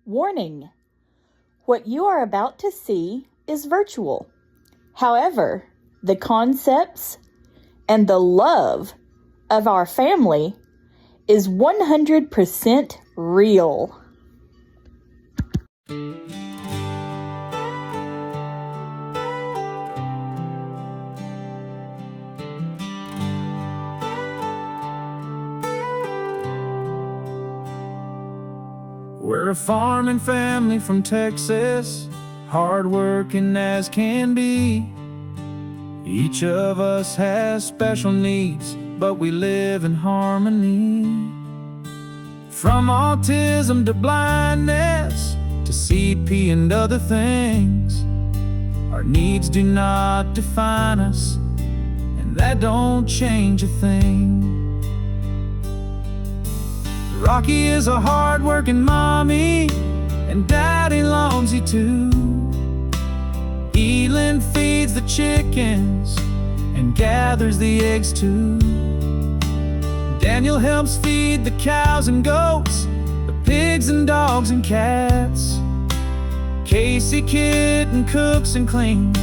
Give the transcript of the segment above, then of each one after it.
Warning: what you are about to see is virtual. However, the concepts and the love of our family is 100% real. We're a farming family from Texas, hardworking as can be. Each of us has special needs, but we live in harmony. From autism to blindness, to CP and other things, our needs do not define us, and that don't change a thing. Rocky is a hard-working mommy, and Daddy loves you too. Elin feeds the chickens and gathers the eggs too. Daniel helps feed the cows and goats, the pigs and dogs and cats. Casey kitten cooks and cleans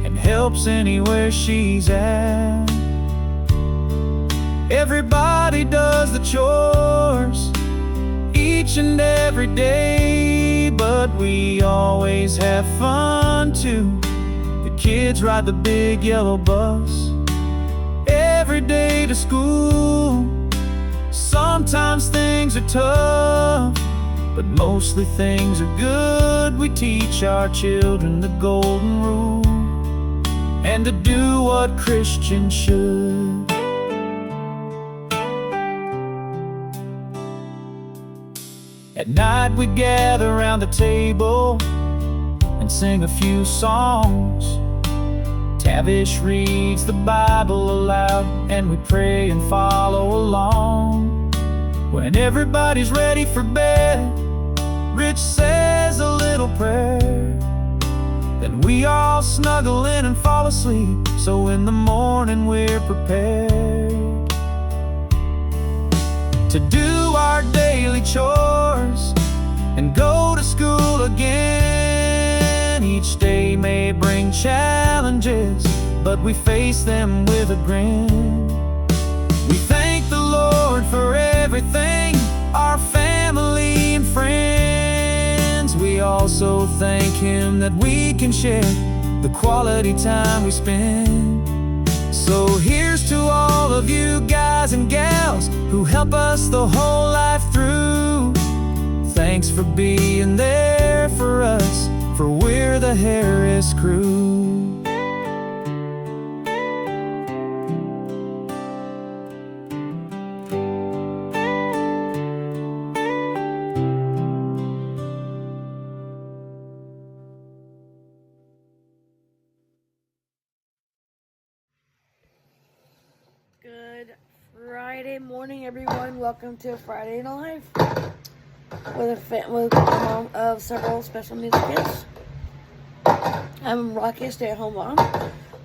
and helps anywhere she's at. Everybody does the chores each and every day, but we always have fun too. The kids ride the big yellow bus every day to school. Sometimes things are tough, but mostly things are good. We teach our children the golden rule and to do what Christians should. At night we gather around the table and sing a few songs. Tavish reads the Bible aloud and we pray and follow along. When everybody's ready for bed, Rich says a little prayer. Then we all snuggle in and fall asleep, so in the morning we're prepared to do our daily chores and go to school again. Each day may bring challenges, but we face them with a grin. We thank the Lord for everything, our family and friends. We also thank Him that we can share the quality time we spend. So here's to all of you guys and gals who help us the whole life through. Thanks for being there for us, for we're the Harris Crew. Good Friday morning, everyone. Welcome to Friday in a Life with a mom of several special needs kids. I'm Rocky, a stay-at-home mom,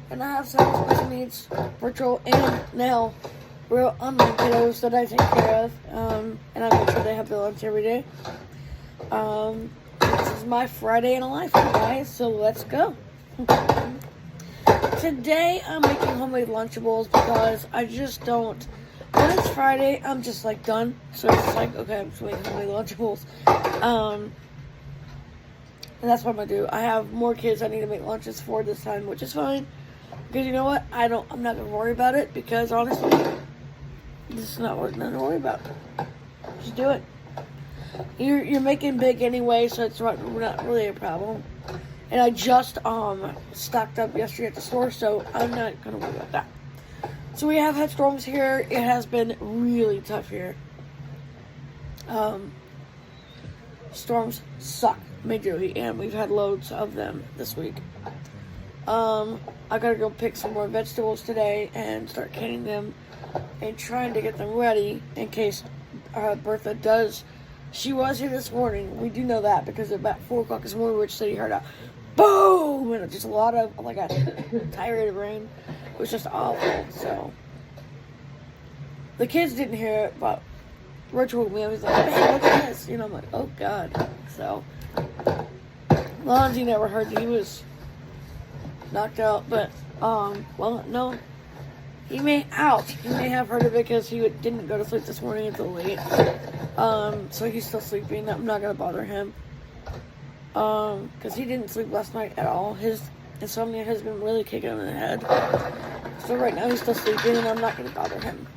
and I have several special needs, virtual and now real online kiddos that I take care of, and I make sure they have their lunch every day. This is my Friday in a Life, guys, so let's go. Today, I'm making homemade Lunchables because I just don't, when it's Friday, I'm just like done. So it's like, okay, I'm just making homemade Lunchables. And that's what I'm going to do. I have more kids I need to make lunches for this time, which is fine. Because you know what? I'm not going to worry about it because honestly, this is not nothing to worry about. Just do it. You're making big anyway, so it's not really a problem. And I just stocked up yesterday at the store, so I'm not going to worry about that. So we have had storms here. It has been really tough here. Storms suck majorly, and we've had loads of them this week. I got to go pick some more vegetables today and start canning them and trying to get them ready in case Bertha does. She was here this morning. We do know that because at about 4 o'clock this morning, Rich said he heard a boom, and just a lot of, oh my gosh, tirade of rain. It was just awful. So the kids didn't hear it, but Rich woke me up. He's like, "Hey, look at this." I'm like, "Oh God." So Lonzy never heard that he was knocked out, but well, no. He may have heard of it because he didn't go to sleep this morning until late. So he's still sleeping. I'm not gonna bother him. Because he didn't sleep last night at all. His insomnia has been really kicking him in the head. So right now he's still sleeping, and I'm not gonna bother him.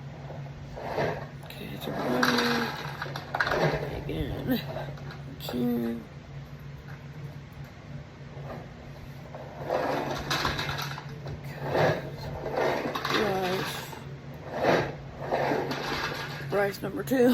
Okay, so running again. Okay. Rice number 2.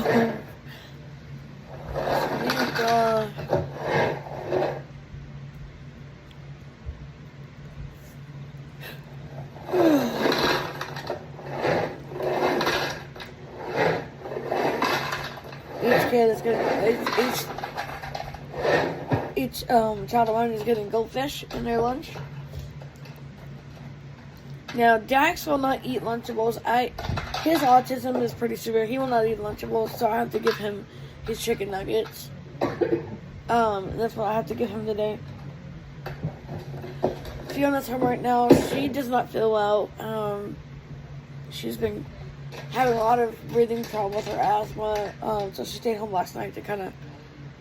Each kid is getting each child of mine is getting goldfish in their lunch. Now Dax will not eat Lunchables. His autism is pretty severe. He will not eat Lunchables, so I have to give him his chicken nuggets. That's what I have to give him today. Fiona's home right now. She does not feel well. She's been having a lot of breathing problems with her asthma. So she stayed home last night to kind of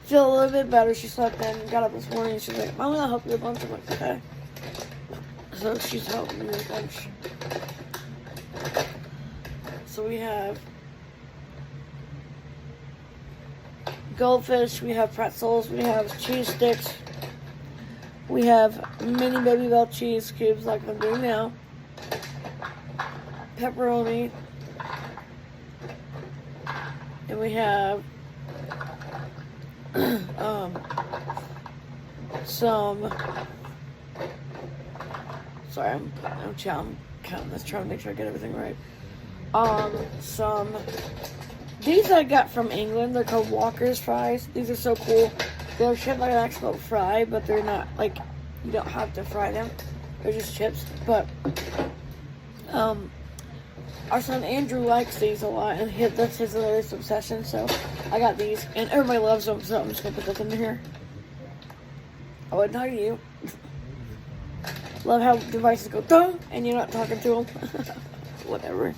feel a little bit better. She slept in, got up this morning, and she's like, "Mom, I'll help you with lunch." I'm like, "Okay." So she's helping me with lunch. So we have goldfish, we have pretzels, we have cheese sticks, we have mini Baby Bell cheese cubes like I'm doing now, pepperoni, and we have some. Sorry, I'm counting this, trying to make sure I get everything right. These I got from England. They're called Walker's fries. These are so cool. They're shaped like an actual fry, but they're not like, you don't have to fry them. They're just chips. But our son Andrew likes these a lot, and that's his latest obsession. So I got these, and everybody loves them. So I'm just gonna put those in here. I wouldn't talk to you. Love how devices go dong, and you're not talking to them. Whatever.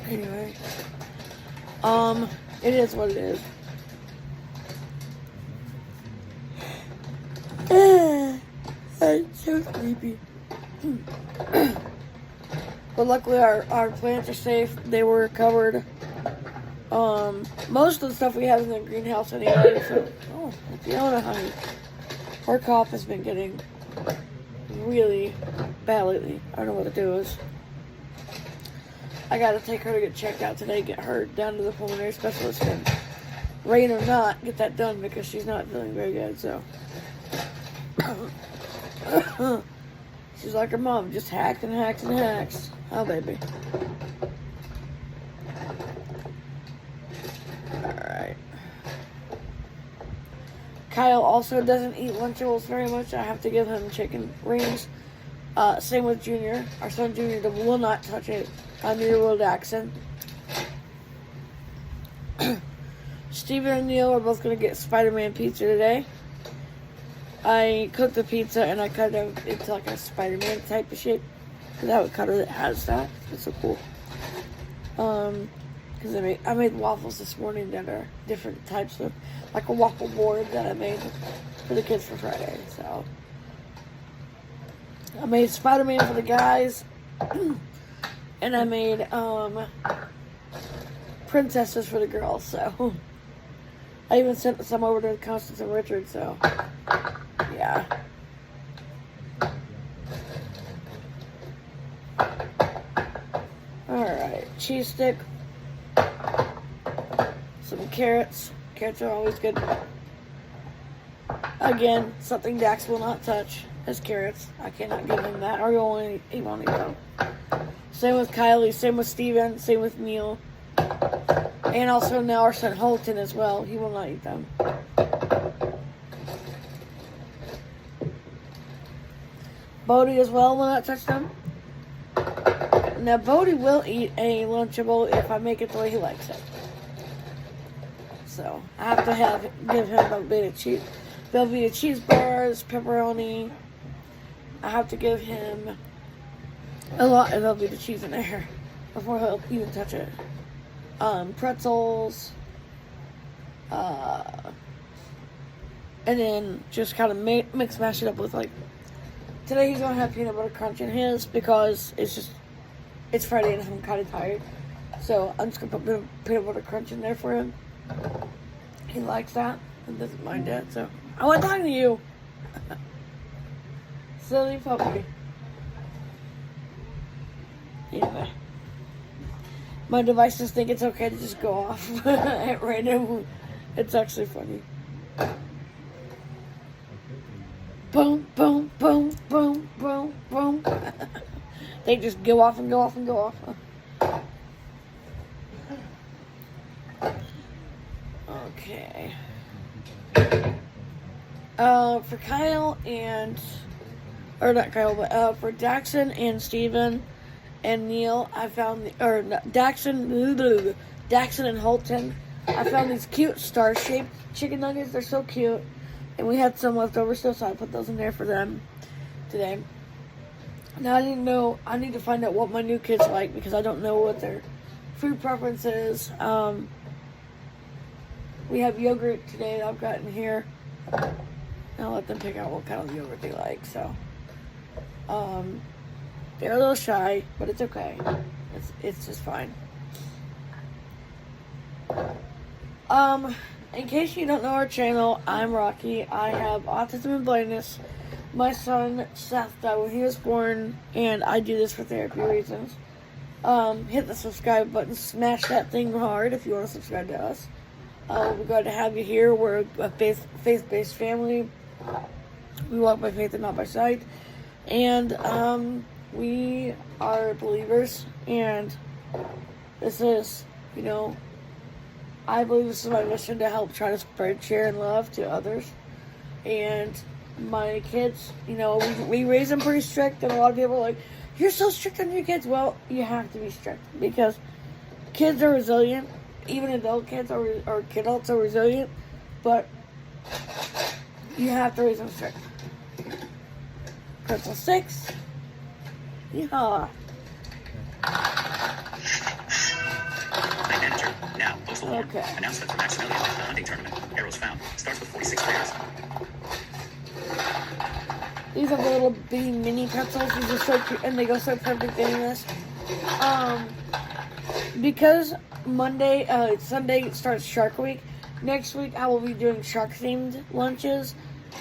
Anyway, it is what it is. I'm so sleepy. But luckily our plants are safe. They were covered. Most of the stuff we have in the greenhouse anyway. So, Fiona, honey, her cough has been getting really bad lately. I don't know what it is. I gotta take her to get checked out today, get her down to the pulmonary specialist, and rain or not, get that done because she's not feeling very good, so. She's like her mom, just hacks and hacks and hacks. Oh, baby. Alright. Kyle also doesn't eat Lunchables very much. I have to give him chicken rings. Same with Junior. Our son Junior will not touch it. Neither will Daxon. Steven and Neil are both going to get Spider-Man pizza today. I cooked the pizza and I cut it into like a Spider-Man type of shape. Because I have a cutter that has that. It's so cool. Because I made waffles this morning that are different types of, like a waffle board that I made for the kids for Friday. So I made Spider-Man for the guys. And I made princesses for the girls, so I even sent some over to Constance and Richard, so yeah. Alright, cheese stick, some carrots. Carrots are always good. Again, something Dax will not touch is carrots. I cannot give him that, or he won't eat them. Same with Kylie, same with Steven, same with Neil. And also now our son Holton as well. He will not eat them. Bodie as well will not touch them. Now, Bodie will eat a Lunchable if I make it the way he likes it. So, I have to give him Velveeta cheese bars, pepperoni. I have to give him a lot of Velveeta cheese in there before he'll even touch it. Pretzels. And then just kind of mix mash it up with, like, today he's going to have peanut butter crunch in his because it's Friday and I'm kind of tired. So I'm just going to put peanut butter crunch in there for him. He likes that and doesn't mind that. So I want to talk to you. Silly puppy. Anyway. My devices think it's okay to just go off at random. It's actually funny. Boom, boom, boom, boom, boom, boom. They just go off and go off and go off. Okay. For Kyle for Daxon and Steven and Neil, I found Daxon and Holton, I found these cute star-shaped chicken nuggets. They're so cute. And we had some left over still, so I put those in there for them today. Now, I need to find out what my new kids like because I don't know what their food preference is. We have yogurt today that I've got in here. I'll let them pick out what kind of yogurt they like. So, they're a little shy, but it's okay. It's just fine. In case you don't know our channel, I'm Rocky. I have autism and blindness. My son, Seth, died when he was born, and I do this for therapy reasons. Hit the subscribe button, smash that thing hard if you want to subscribe to us. We're glad to have you here. We're a faith-based family. We walk by faith and not by sight. And we are believers, and this is, I believe this is my mission to help try to spread cheer and love to others. And my kids, we raise them pretty strict, and a lot of people are like, you're so strict on your kids. Well, you have to be strict because kids are resilient. Even adult kids or kidults are resilient, but you have to raise them strict. Pretzel 6. Yeehaw. Manager, now, postal warrant. Okay. Announcement for Maximilian, the hunting tournament. Arrows found. Starts with 46 pairs. These are the little bitty mini pretzels. These are so cute, and they go so perfect in this. Because Sunday starts Shark Week. Next week I will be doing shark-themed lunches.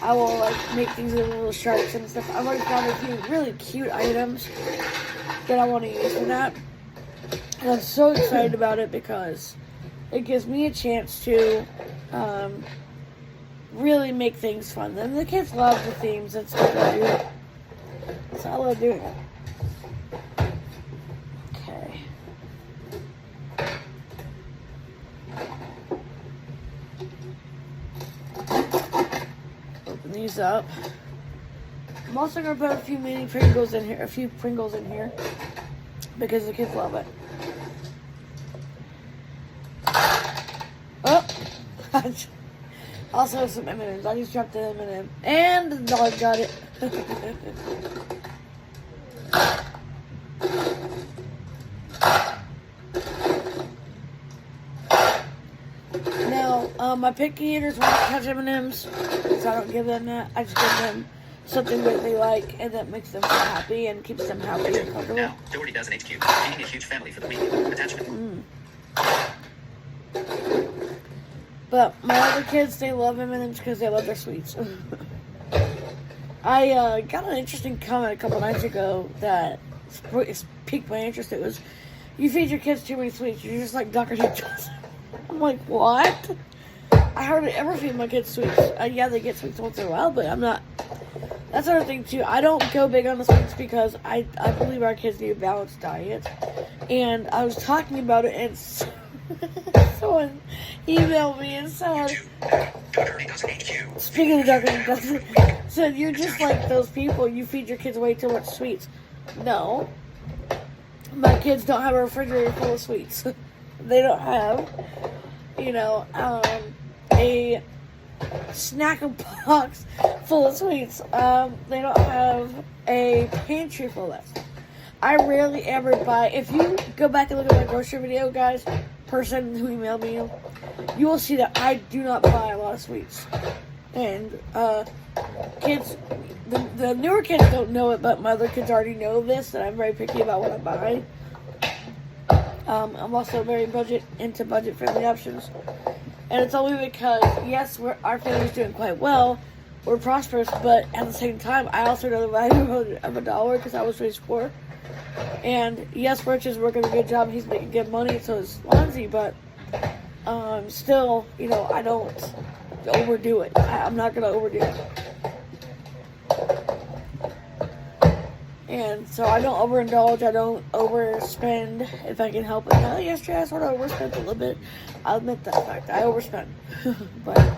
I will make these little sharks and stuff. I've already found a few really cute items that I want to use for that. And I'm so excited about it because it gives me a chance to really make things fun. And the kids love the themes and stuff I do. So I love doing it. Okay. Open these up. I'm also going to put a few Pringles in here because the kids love it. Oh! Also some M&M's. I just dropped an M&M. And the dog got it. Now, my picky eaters won't touch M&M's, so I don't give them that. I just give them something that they like and that makes them feel happy and keeps them happy and comfortable. Now, Doherty does an HQ. Feeding a huge family for the week. Attachment. But my other kids, they love M&M's because they love their sweets. I got an interesting comment a couple nights ago that piqued my interest. It was, you feed your kids too many sweets, you're just like Dr. Johnson. I'm like, what? I hardly ever feed my kids sweets. Yeah, they get sweets once in a while, but I'm not. That's another thing, too. I don't go big on the sweets because I believe our kids need a balanced diet. And I was talking about it, and someone emailed me and said, speaking of Dr. Johnson, said, you're just like those people. You feed your kids way too much sweets. No. my kids don't have a refrigerator full of sweets. They don't have, a snack box full of sweets. They don't have a pantry full of that. I rarely ever buy. If you go back and look at my grocery video, guys, person who emailed me, you will see that I do not buy a lot of sweets. And kids, the newer kids don't know it, but my other kids already know this, that I'm very picky about what I buy. I'm also very into budget friendly options. And it's only because, yes, our family's doing quite well, we're prosperous, but at the same time, I also know the value of a dollar because I was raised poor. And yes, Rich is working a good job, he's making good money, so is Lonzy, but still, I don't overdo it. I'm not going to overdo it. And so I don't overindulge, I don't overspend if I can help it. Now, yesterday I sort of overspent a little bit. I'll admit that fact. I overspent. But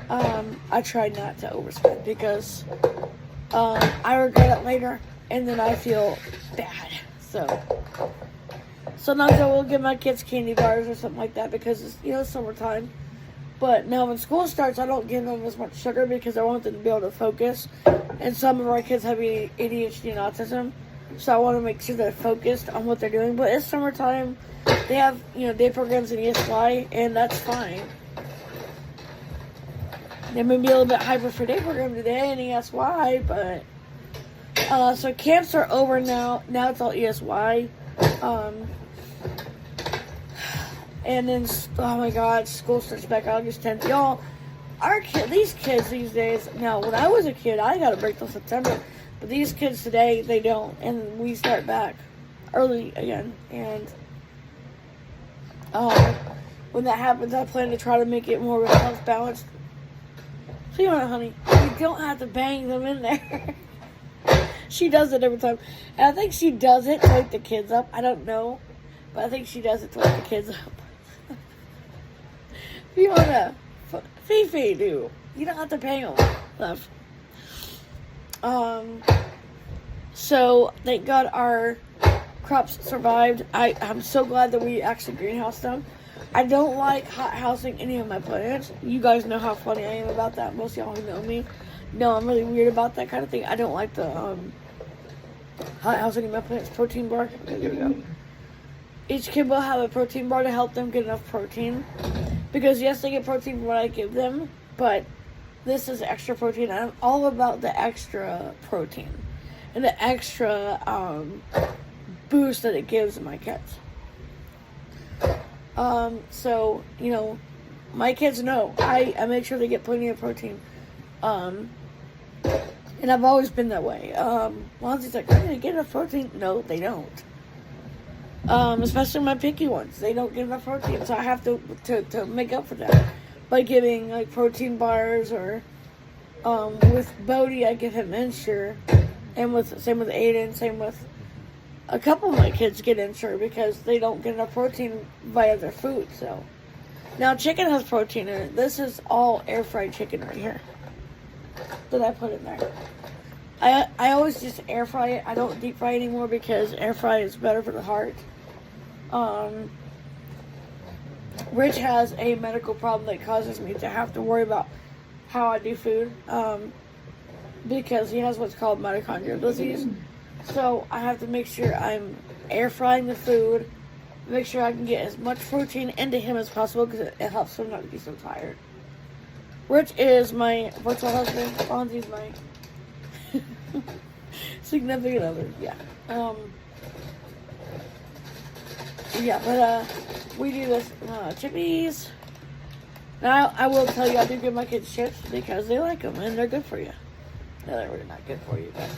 I try not to overspend because I regret it later and then I feel bad. So sometimes I will give my kids candy bars or something like that because it's summertime. But now when school starts, I don't give them as much sugar because I want them to be able to focus. And some of our kids have ADHD and autism. So I want to make sure they're focused on what they're doing. But it's summertime. They have, day programs in ESY, and that's fine. They may be a little bit hyper for day program today in ESY, but... so camps are over now. Now it's all ESY. And then, oh my God, school starts back August 10th. Y'all, these kids these days, now when I was a kid, I got a break till September. But these kids today, they don't. And we start back early again. And when that happens, I plan to try to make it more of a health balance. So honey, you don't have to bang them in there. She does it every time. And I think she does it to wake the kids up. I don't know. But I think she does it to wake the kids up. Fifi do. You don't have to pay them, love. So thank God our crops survived. I'm so glad that we actually greenhoused them. I don't like hot housing any of my plants. You guys know how funny I am about that. Most of y'all who know me know I'm really weird about that kind of thing. I don't like the hot housing in my plants. Protein bar. Okay, there we go. Each kid will have a protein bar to help them get enough protein. Because yes, they get protein from what I give them, but this is extra protein. I'm all about the extra protein and the extra boost that it gives my kids. So, my kids know. I make sure they get plenty of protein. And I've always been that way. Lonzy's like, I'm going to get enough protein. No, they don't. Especially my picky ones. They don't get enough protein, so I have to make up for that by giving like protein bars or with Bodie I give him Ensure, and same with Aiden, same with a couple of my kids get Ensure because they don't get enough protein via their food. So now chicken has protein in it. This is all air fried chicken right here that I put in there. I always just air fry it. I don't deep fry anymore because air fry is better for the heart. Rich has a medical problem that causes me to have to worry about how I do food because he has what's called mitochondrial disease. So I have to make sure I'm air frying the food, make sure I can get as much protein into him as possible because it helps him not to be so tired. Rich is my virtual husband. Fonzie's my significant other. Yeah. But we do this chippies. Now I will tell you, I do give my kids chips because they like them and they're good for you. No, they're really not good for you, but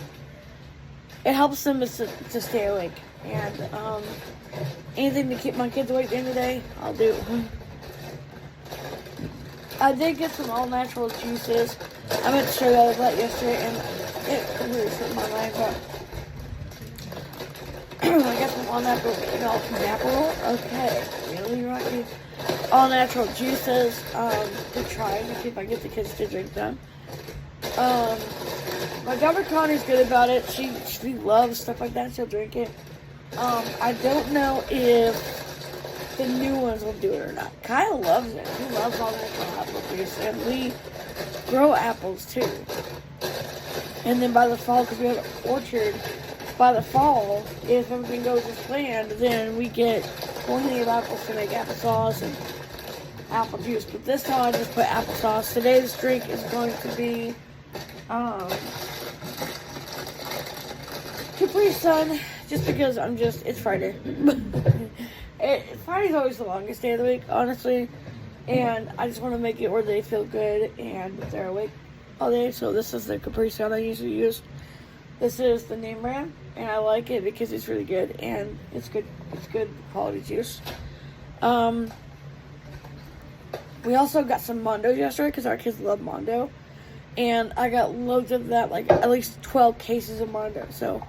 it helps them to stay awake. And anything to keep my kids awake at the end of the day, I'll do. I did get some all-natural juices. I meant to show you that yesterday, and it really slipped my mind, but I got some all-natural, okay, really rocky, all-natural juices to try to see if I can get the kids to drink them. My daughter Connie's good about it. She loves stuff like that. She'll drink it. I don't know if the new ones will do it or not. Kyle loves it. He loves all natural apple juice, and we grow apples too. And then by the fall, because we have an orchard, by the fall, if everything goes as planned, then we get plenty of apples to make applesauce and apple juice. But this time I just put applesauce. Today's drink is going to be Capri Sun, just because it's Friday. Friday's always the longest day of the week, honestly. And I just want to make it where they feel good and they're awake all day. So this is the Capri Sun I usually use. This is the name brand, and I like it because it's really good and it's good. It's good quality juice. We also got some Mondo yesterday because our kids love Mondo, and I got loads of that, like at least 12 cases of Mondo. So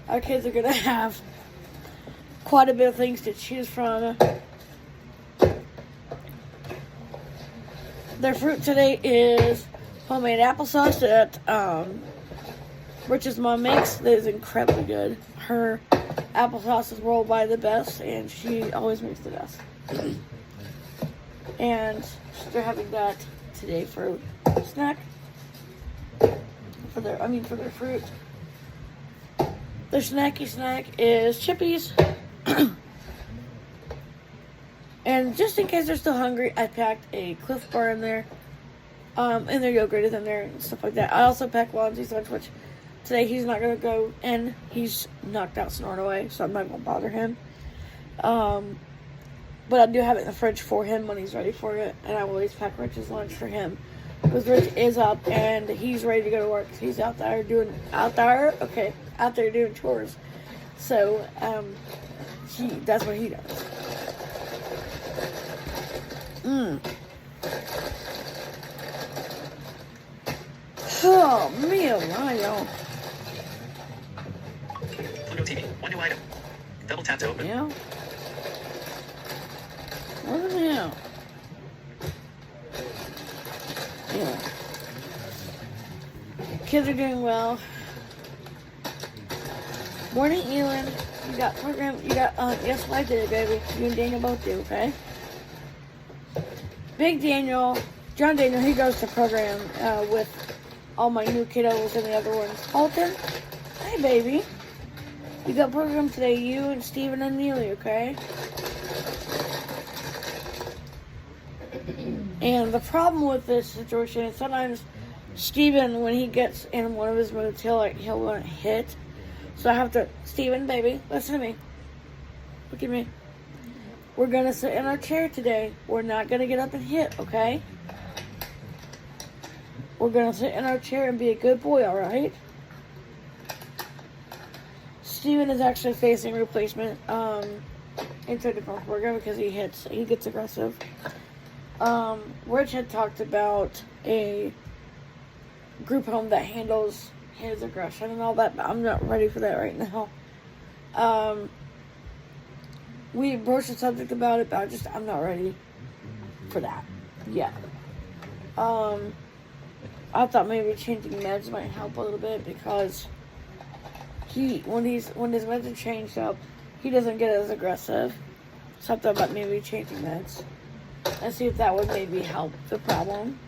our kids are gonna have quite a bit of things to choose from. Their fruit today is homemade applesauce that Rich's mom makes. That is incredibly good. Her applesauce is worldwide the best, and she always makes the best. And they're having that today for snack. For their fruit. Their snacky snack is chippies. And just in case they're still hungry, I packed a Cliff Bar in there. And their yogurt is in there and stuff like that. I also packed Lonzy's lunch, which today he's not going to go in. He's knocked out, snoring away, so I'm not going to bother him. But I do have it in the fridge for him when he's ready for it. And I always pack Rich's lunch for him. Because Rich is up and he's ready to go to work. He's out there doing chores. So, that's what he does. Oh, me alive. Pluto TV. One new item. Double tap to open. Yeah. What the hell? Yeah. Kids are doing well. Morning, Elin. You got yes, I did, baby. You and Daniel both do, okay? Big Daniel, John Daniel, he goes to program with all my new kiddos and the other ones. Alton, hey, baby. You got program today, you and Steven and Neely, okay? And the problem with this situation is sometimes Steven, when he gets in one of his moods, he'll want to hit. So I have to, Steven, baby, listen to me. Look at me. We're going to sit in our chair today. We're not going to get up and hit, okay? We're going to sit in our chair and be a good boy, alright? Steven is actually facing replacement into a different program because he gets aggressive. Rich had talked about a group home that handles his aggression and all that, but I'm not ready for that right now. We broached the subject about it, but I'm not ready for that yet. I thought maybe changing meds might help a little bit because when his meds are changed up, he doesn't get as aggressive. So I thought about maybe changing meds and see if that would maybe help the problem,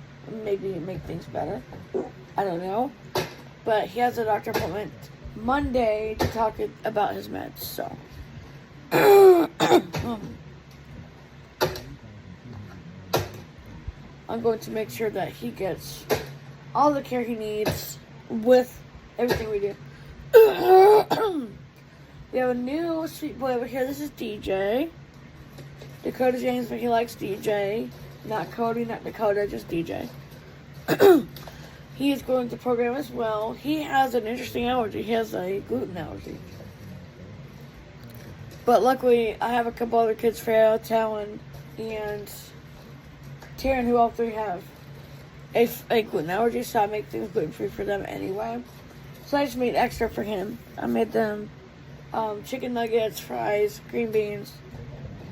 maybe make things better. I don't know, but he has a doctor appointment Monday to talk about his meds. So. I'm going to make sure that he gets all the care he needs with everything we do. We have a new sweet boy over here. This is DJ. Dakota James, but he likes DJ. Not Cody, not Dakota, just DJ. He is going to program as well. He has an interesting allergy. He has a gluten allergy. But luckily, I have a couple other kids, Freya, Talon, and Taryn, who all three have a gluten allergy, so I make things gluten-free for them anyway. So I just made extra for him. I made them chicken nuggets, fries, green beans,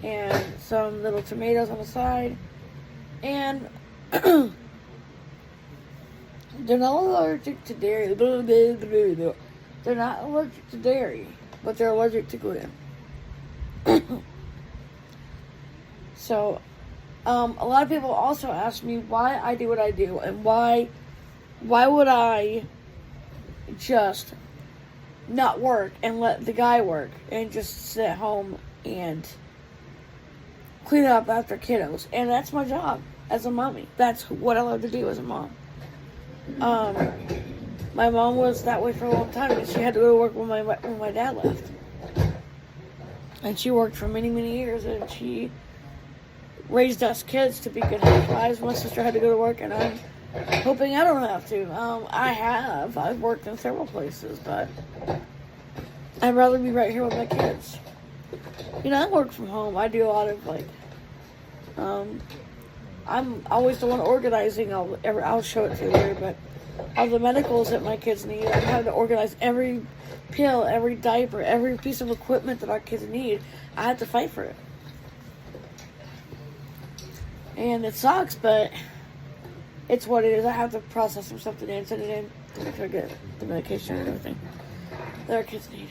and some little tomatoes on the side. And they're not allergic to dairy. They're not allergic to dairy, but they're allergic to gluten. So, a lot of people also ask me why I do what I do, and why would I just not work and let the guy work and just sit at home and clean up after kiddos. And that's my job as a mommy. That's what I love to do as a mom. My mom was that way for a long time, and she had to go to work when my dad left. And she worked for many, many years, and she raised us kids to be good housewives. My sister had to go to work, and I'm hoping I don't have to. I've worked in several places, but I'd rather be right here with my kids. You know, I work from home. I do a lot of, like, I'm always the one organizing. I'll show it to you later, but all the medicals that my kids need, I have to organize every pill, every diaper, every piece of equipment that our kids need. I have to fight for it. And it sucks, but it's what it is. I have to process some stuff today and send it in to make sure I get the medication and everything that our kids need.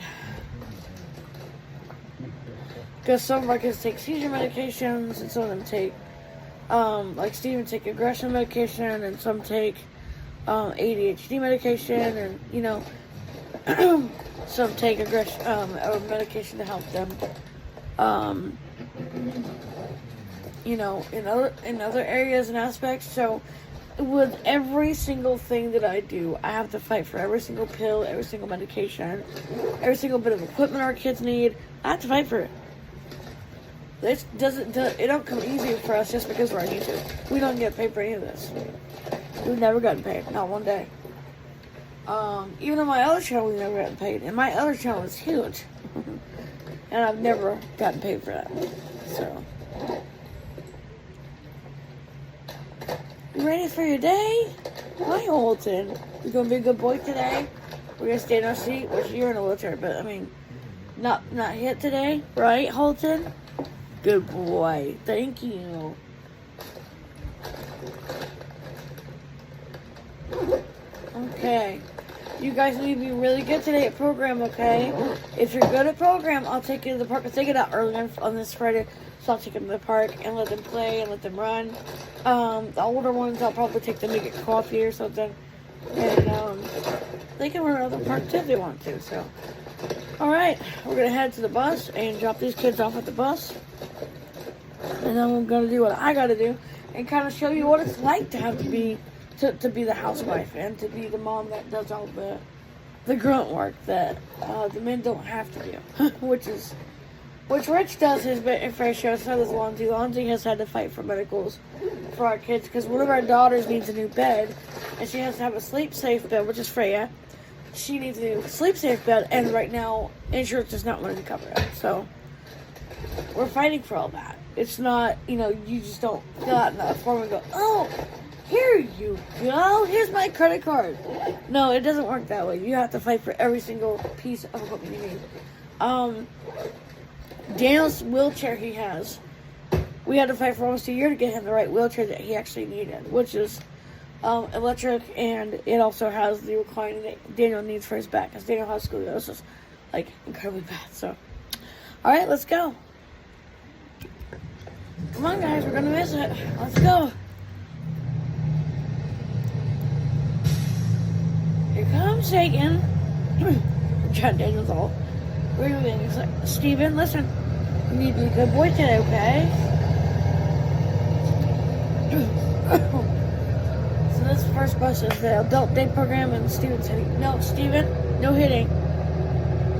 Because some of our kids take seizure medications, and some of them take, like Steven, take aggression medication, and some take ADHD medication, and, you know, some take aggression or medication to help them, you know, in other areas and aspects. So with every single thing that I do, I have to fight for every single pill, every single medication, every single bit of equipment our kids need. I have to fight for it. It don't come easy for us just because we're on YouTube. We don't get paid for any of this. We've never gotten paid, not one day. Even on my other channel, we've never gotten paid, and my other channel is huge, and I've never gotten paid for that. So, you ready for your day? Hi, Holton. You gonna be a good boy today? We're gonna stay in our seat, which you're in a wheelchair, but I mean, not yet today, right, Holton? Good boy. Thank you. Okay. You guys need to be really good today at program, okay? If you're good at program, I'll take you to the park. I'll take it out early on this Friday, so I'll take them to the park and let them play and let them run. The older ones, I'll probably take them to get coffee or something. And they can run around the park too if they want to, so. Alright, we're going to head to the bus and drop these kids off at the bus. And then we're going to do what I got to do and kind of show you what it's like to have to be the housewife and to be the mom that does all the grunt work that the men don't have to do, which Rich does his bit in fair share. So does Lonzy. Lonzy has had to fight for medicals for our kids because one of our daughters needs a new bed, and she has to have a sleep safe bed, which is Freya. She needs a new sleep safe bed, and right now insurance is not willing to cover it. So we're fighting for all that. It's not, you know, you just don't fill out that form and go, oh, here you go, here's my credit card. No, it doesn't work that way. You have to fight for every single piece of equipment you need. Daniel's wheelchair he has, we had to fight for almost a year to get him the right wheelchair that he actually needed, which is electric, and it also has the reclining that Daniel needs for his back, because Daniel has scoliosis, like, incredibly bad. So, alright, let's go. Come on, guys, we're gonna miss it. Let's go. Here comes Satan. John Daniel's all really. He's like, Steven, listen, you need to be a good boy today, okay? So this first bus is the adult day program, and Steven's hitting. No, Steven, no hitting.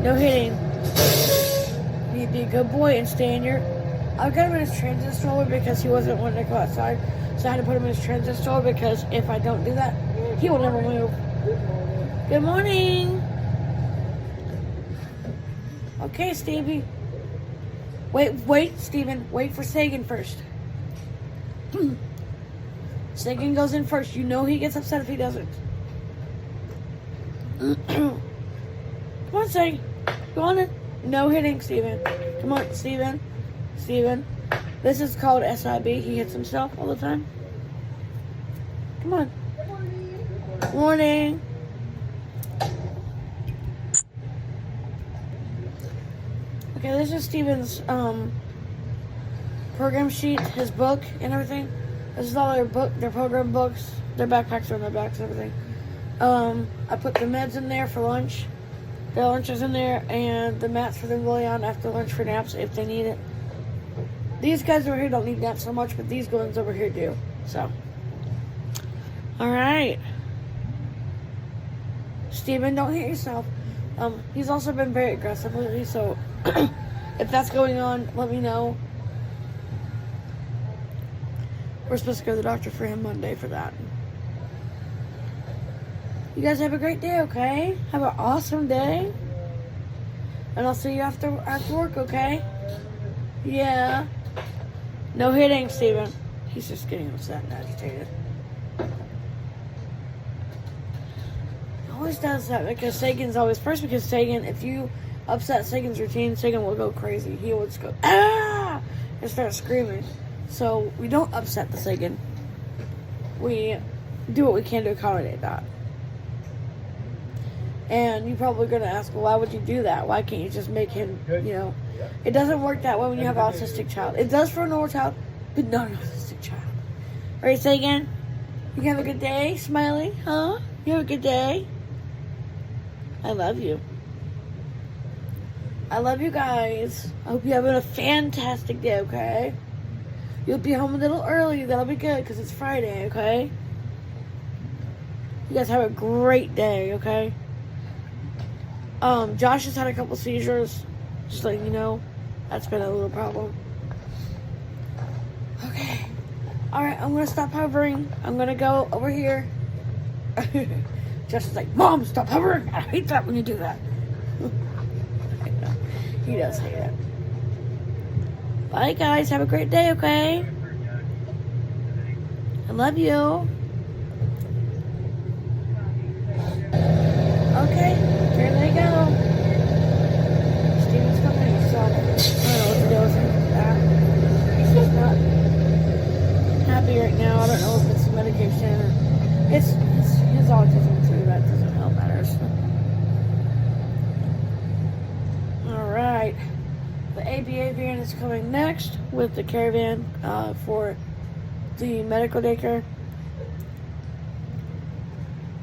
No hitting. You need to be a good boy and stay in your... I've got him in his transit stroller because he wasn't wanting to go outside. So I had to put him in his transit stroller because if I don't do that, he will never move. Good morning. Okay, Stevie. Wait, Steven. Wait for Sagan first. Sagan goes in first. You know he gets upset if he doesn't. Come on, Sagan. Go on in. No hitting, Steven. Come on, Steven. Steven. This is called SIB. He hits himself all the time. Come on. Good morning. Okay, this is Steven's program sheet, his book, and everything. This is all their program books, their backpacks are on their backs and everything. I put the meds in there for lunch. Their lunch is in there, and the mats for them to lay on after lunch for naps if they need it. These guys over here don't need naps so much, but these ones over here do. So, all right. Steven, don't hit yourself. He's also been very aggressive lately, so if that's going on, let me know. We're supposed to go to the doctor for him Monday for that. You guys have a great day, okay? Have an awesome day. And I'll see you after work, okay? Yeah. No hitting, Steven. He's just getting upset and agitated. He always does that because Sagan's always first. Because Sagan, if you upset Sagan's routine, Sagan will go crazy. He will just go, ah! And start screaming. So we don't upset the Sagan. We do what we can to accommodate that. And you're probably going to ask, well, why would you do that? Why can't you just make him, It doesn't work that way when you have an autistic child. It does for a normal child, but not an autistic child. All right, say again. You have a good day, Smiley? Huh? You have a good day? I love you. I love you guys. I hope you're having a fantastic day, okay? You'll be home a little early. That'll be good because it's Friday, okay? You guys have a great day, okay? Josh has had a couple seizures. Just letting you know. That's been a little problem. Okay. Alright, I'm going to stop hovering. I'm going to go over here. Josh is like, Mom, stop hovering. I hate that when you do that. I know. He does hate it. Bye, guys. Have a great day, okay? I love you. Okay, here they go. Steven's coming, so I don't know what to do with that. He's just not happy right now. I don't know if it's medication or it's his autism too. That doesn't help matters. Alright. The ABA van is coming next with the caravan for the medical daycare.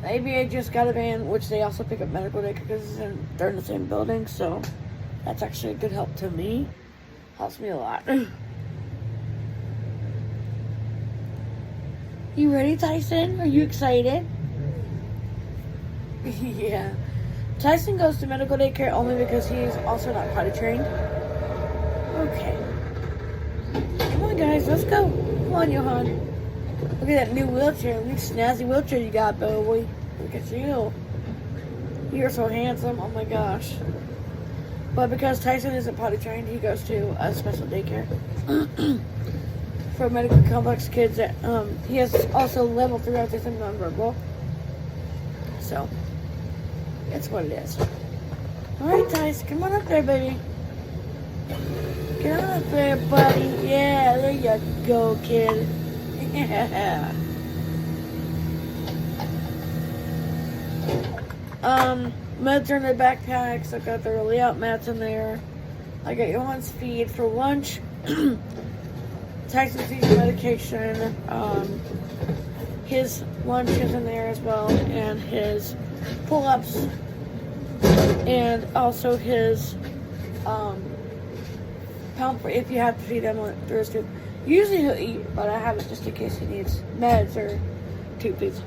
The ABA just got a van, which they also pick up medical daycare because they're in the same building, so that's actually a good help to me. Helps me a lot. You ready, Tyson? Are you excited? Yeah. Tyson goes to medical daycare only because he's also not potty trained. Okay. Come on, guys, let's go. Come on, Johan. Look at that new wheelchair. New snazzy wheelchair you got, boy. Look at you. You're so handsome. Oh my gosh. But because Tyson isn't potty trained, he goes to a special daycare for medically complex kids. That he has also level 3 autism nonverbal. So that's what it is. All right, Tyson, come on up there, baby. Get on up there, buddy. Yeah, there you go, kid. Yeah. Meds are in their backpacks. I've got their layout mats in there. I got Johan's feed for lunch. Tyson's using medication. His lunch is in there as well, and his pull-ups, and also his pound for if you have to feed him through his tube. Usually he'll eat, but I have it just in case he needs meds or tube feeds.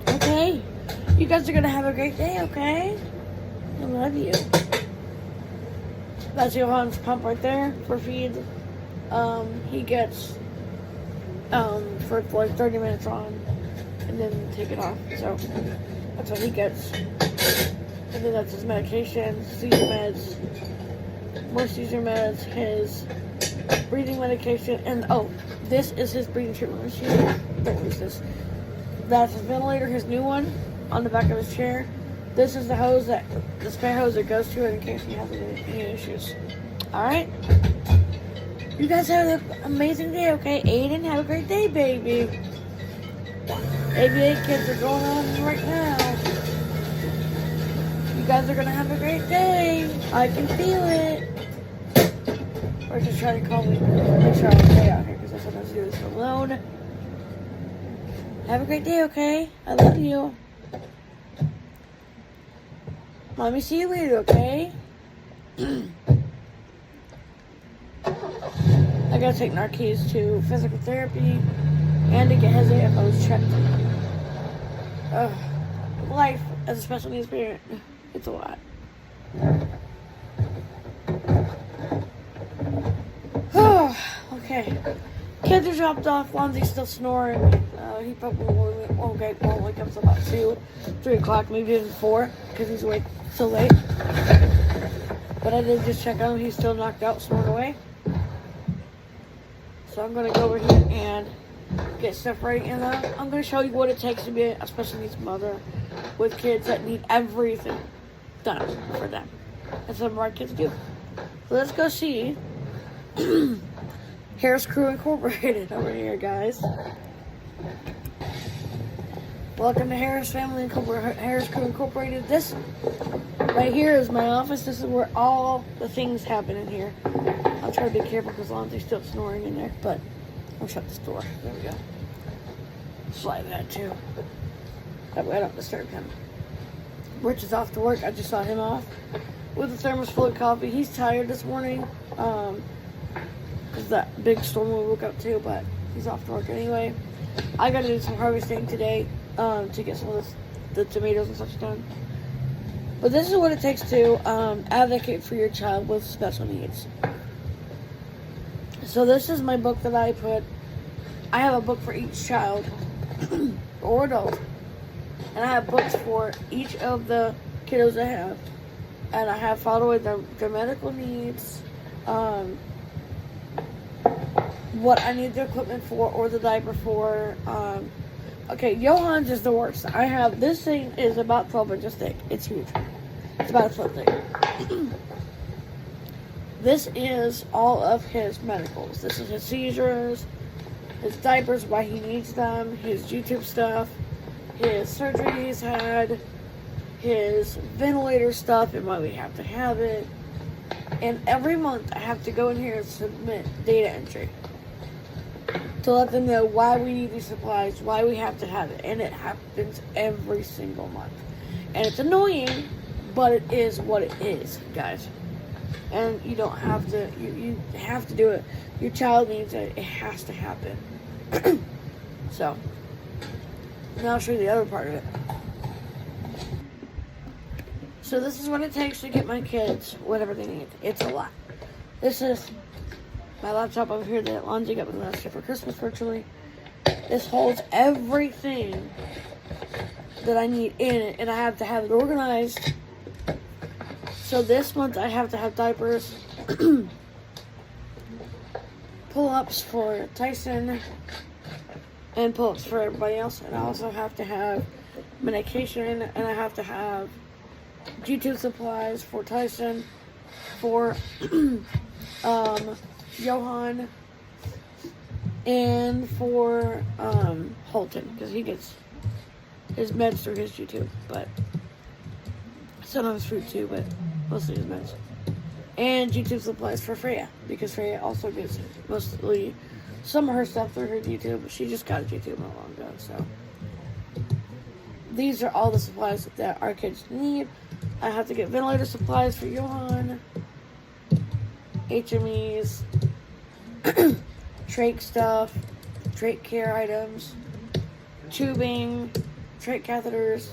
Okay. You guys are going to have a great day, okay? I love you. That's Johan's pump right there for feed. He gets for like 30 minutes on and then take it off. So that's what he gets. And then that's his medication, seizure meds, more seizure meds, his breathing medication, and this is his breathing treatment machine. Don't use this. That's his ventilator, his new one, on the back of his chair. This is the hose the spare hose that goes to it in case he has any issues. Alright? You guys have an amazing day, okay? Aiden, have a great day, baby. ABA kids are going on right now. You guys are gonna have a great day. I can feel it. Or just try to call me. Make sure I stay out here because I sometimes do this alone. Have a great day, okay? I love you. Mommy, see you later, okay? I gotta take Narkees to physical therapy and to get his AFOs checked. Life as a special needs parent, it's a lot. Okay. Kids are dropped off. Lonzy's still snoring. He probably won't wake up until about 2, 3 o'clock, maybe even 4, because he's awake so late. But I did just check on him. He's still knocked out, snoring away. So I'm going to go over here and get stuff ready. And I'm going to show you what it takes to be a special needs mother with kids that need everything done for them. And some of our kids do. So let's go see Harris Crew Incorporated over here, guys. Welcome to Harris Harris Crew Incorporated. This right here is my office. This is where all the things happen in here. I'll try to be careful because Lonzy's still snoring in there, but I'll shut this door. There we go. Slide that too. That way I don't disturb him. Rich is off to work. I just saw him off with a thermos full of coffee. He's tired this morning. Because that big storm we woke up to, but he's off to work anyway. I gotta do some harvesting today to get some of the tomatoes and such done. But this is what it takes to advocate for your child with special needs. So this is my book that I put. I have a book for each child or adult. And I have books for each of the kiddos I have. And I have followed their medical needs, what I need the equipment for or the diaper for. Okay, Johann's is the worst. I have, this thing is about 12 inches thick. It's huge. It's about a foot thick. This is all of his medicals. This is his seizures, his diapers, why he needs them, his G-tube stuff, his surgery he's had, his ventilator stuff and why we have to have it. And every month I have to go in here and submit data entry to let them know why we need these supplies, why we have to have it. And it happens every single month. And it's annoying, but it is what it is, guys. And you don't have to, you have to do it. Your child needs it. It has to happen. So, now I'll show you the other part of it. So this is what it takes to get my kids whatever they need. It's a lot. This is my laptop over here that Lonzy got me last year for Christmas virtually. This holds everything that I need in it, and I have to have it organized. So this month I have to have diapers, pull-ups for Tyson, and pull-ups for everybody else. And I also have to have medication, and I have to have G-tube supplies for Tyson, for Johann, and for Holton, because he gets his meds through his G-tube, but sometimes food too, but mostly his meds. And G-tube supplies for Freya, because Freya also gets mostly some of her stuff through her G-tube, but she just got a G-tube not long ago, so. These are all the supplies that our kids need. I have to get ventilator supplies for Johann, HMEs, trach stuff, trach care items, tubing, trach catheters.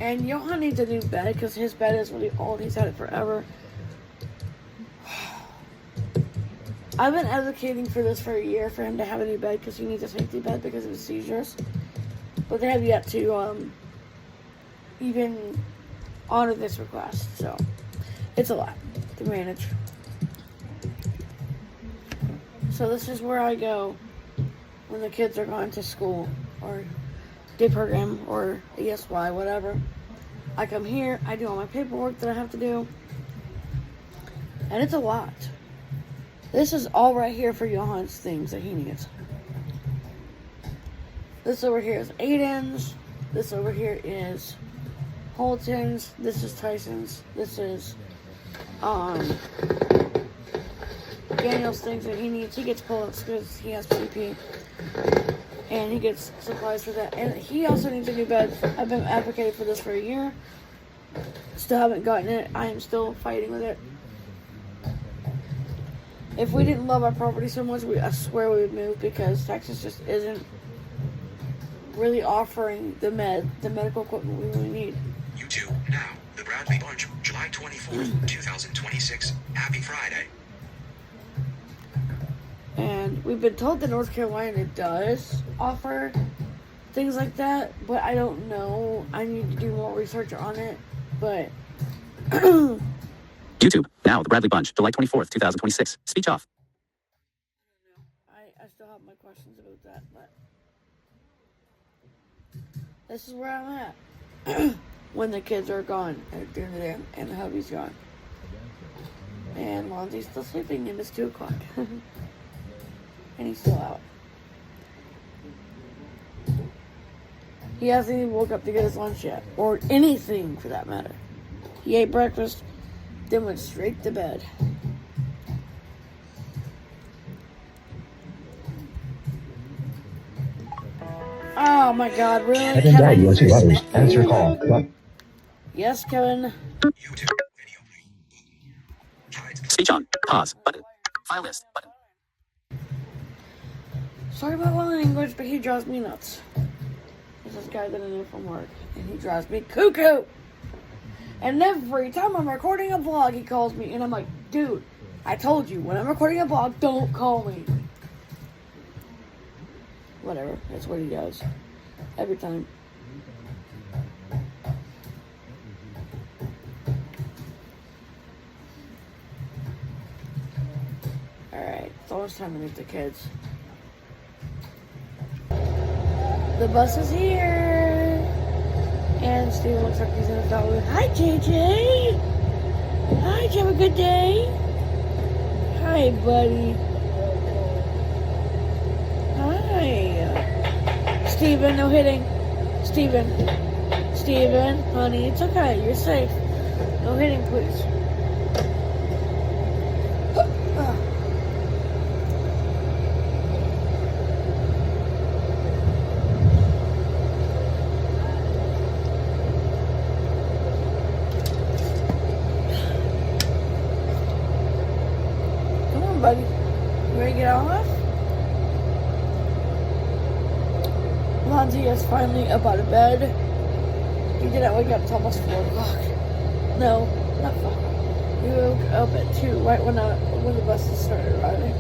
And Johann needs a new bed because his bed is really old. He's had it forever. I've been advocating for this for a year for him to have a new bed because he needs a safety bed because of his seizures. But they have yet to even honor this request. So it's a lot to manage. So this is where I go when the kids are going to school or day program or ESY, whatever. I come here, I do all my paperwork that I have to do. And it's a lot. This is all right here for Johann's things that he needs. This over here is Aiden's. This over here is Holton's. This is Tyson's. This is Daniel's things that he needs. He gets pull-ups because he has PP. And he gets supplies for that. And he also needs a new bed. I've been advocating for this for a year. Still haven't gotten it. I am still fighting with it. If we didn't love our property so much, I swear we would move, because Texas just isn't really offering the medical equipment we really need. YouTube now. The Bradley Bunch, July 24th, 2026. Happy Friday. And we've been told that North Carolina does offer things like that, but I don't know. I need to do more research on it, but... YouTube, now, The Bradley Bunch, July 24th, 2026. Speech off. I still have my questions about that, but... This is where I'm at. When the kids are gone at the end of the day, and the hubby's gone. And Lonzy's still sleeping, and it's 2 o'clock. And he's still out. He hasn't even woke up to get his lunch yet. Or anything, for that matter. He ate breakfast, then went straight to bed. Oh my God, really? Kevin Douglas Butters, answer call. Yes, Kevin. YouTube video. Speech on. Pause. Button. File list. Button. Sorry about my language, but he drives me nuts. There's this guy that I know from work, and he drives me cuckoo. And every time I'm recording a vlog, he calls me, and I'm like, dude, I told you, when I'm recording a vlog, don't call me. Whatever, that's what he does. Every time. Alright, it's almost time to meet the kids. The bus is here. And Steven looks like he's in a dog. Hi, JJ. Hi, did you have a good day? Hi, buddy. Hi. Steven, no hitting. Steven, honey, it's okay. You're safe. No hitting, please. Buddy, you ready to get off? Lonzy is finally up out of bed. He didn't wake up until almost 4 o'clock. No, not 4. He woke up at 2, right when the buses started arriving.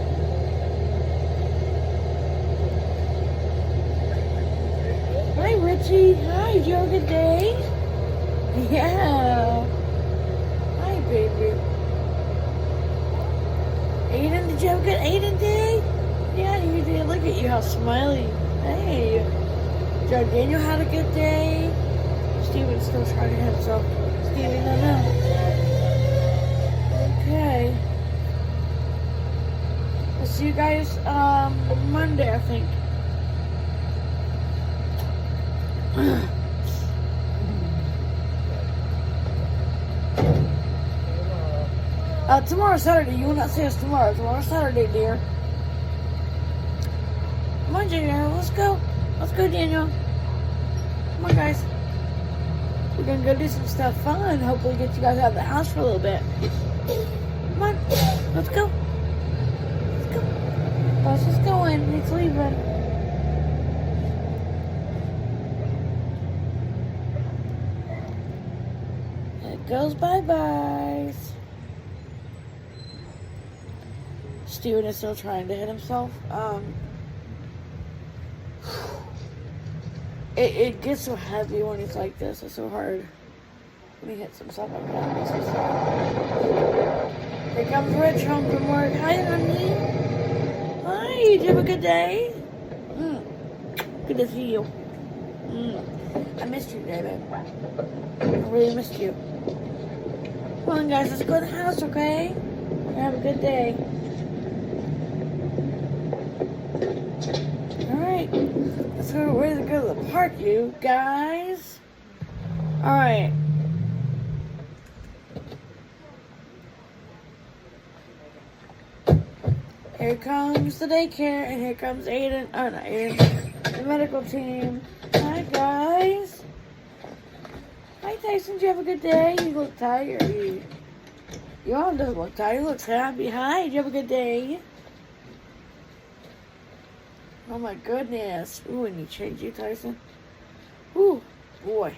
Hi, Richie. Hi, did you have a good day? Yeah. Hi, baby. Aiden, did you have a good Aiden day? Yeah, you did. Look at you, how smiley. Hey. Joe Daniel had a good day. Steven's still trying to hit himself. Steven, no. Okay. I'll see you guys Monday, I think. Tomorrow's Saturday. You will not see us tomorrow. Tomorrow's Saturday, dear. Come on, Daniel. Let's go. Let's go, Daniel. Come on, guys. We're going to go do some stuff fun. Hopefully get you guys out of the house for a little bit. Come on. Let's go. Let's go. Bus is going. It's leaving. It goes bye-byes. Steven is still trying to hit himself. It gets so heavy when he's like this. It's so hard when he hits himself. I'm kind of makes me sad. Here comes Rich home from work. Hi, honey. Hi, did you have a good day? Good to see you. I missed you today, babe. I really missed you. Come on, guys. Let's go to the house, okay? Have a good day. Alright, let's go. We're gonna go to the park, you guys. Alright. Here comes the daycare, and here comes Aiden. Oh, not Aiden. The medical team. Hi, guys. Hi, Tyson. Did you have a good day? You look tired. Your arm doesn't look tired. You look happy. Hi, did you have a good day? Oh, my goodness. Ooh, I need to change you, Tyson. Ooh, boy.